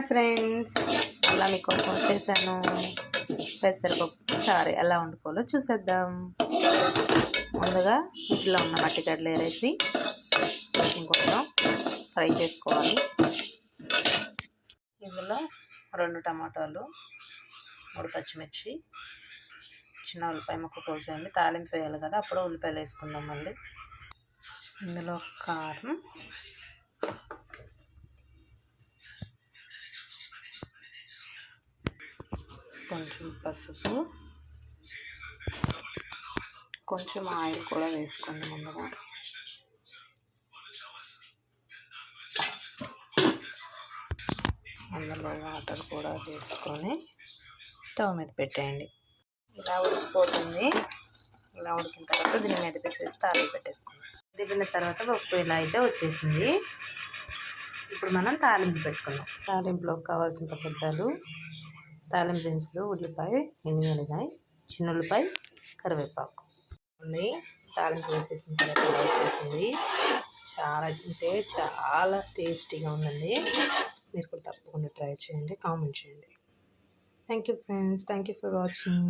Hi friends, అలా మీకోసం వచ్చేసాను. పెసరపప్పు చారు ఎలా వండుకోవాలో చూసేద్దాం. ముందుగా ఇంట్లో ఉన్న మట్టిగడ్డలు వేసి ఇంకొంచెం ఫ్రై చేసుకోవాలి. ఇందులో 2 టమాటాలు, 3 పచ్చిమిర్చి, చిన్న ఉల్లిపాయ ముక్క కోసేయండి. తాలింపు వేయాలి కదా, అప్పుడు ఉల్లిపాయలు వేసుకుందాం. మళ్ళీ ఇందులో కారం, కొంచెం పసుపు, కొంచెం ఆయిల్ కూడా వేసుకోండి. ముందుగా అందులో వాటర్ కూడా వేసుకొని స్టవ్ మీద పెట్టేయండి. ఇలా ఉడికిపోతుంది. ఇలా ఉడికిన తర్వాత దీని మీద పెట్టేసి తాలింపు పెట్టేసుకోండి. దిగిన తర్వాత పప్పు ఇలా అయితే వచ్చేసింది. ఇప్పుడు మనం తాలింపు పెట్టుకుందాం. తాలింపులోకి కావాల్సిన పదార్థాలు: తాలింపు దినుసులు, ఉల్లిపాయ, ఎనిమిరకాయ, చిన్న ఉల్లిపాయ, కరివేపాకు. తాలింపు వేసేసిన తర్వాత ఇలా వచ్చేసింది. చాలా అంటే చాలా టేస్టీగా ఉందండి. మీరు కూడా తప్పకుండా ట్రై చేయండి, కామెంట్ చేయండి. Thank you friends, thank you for watching.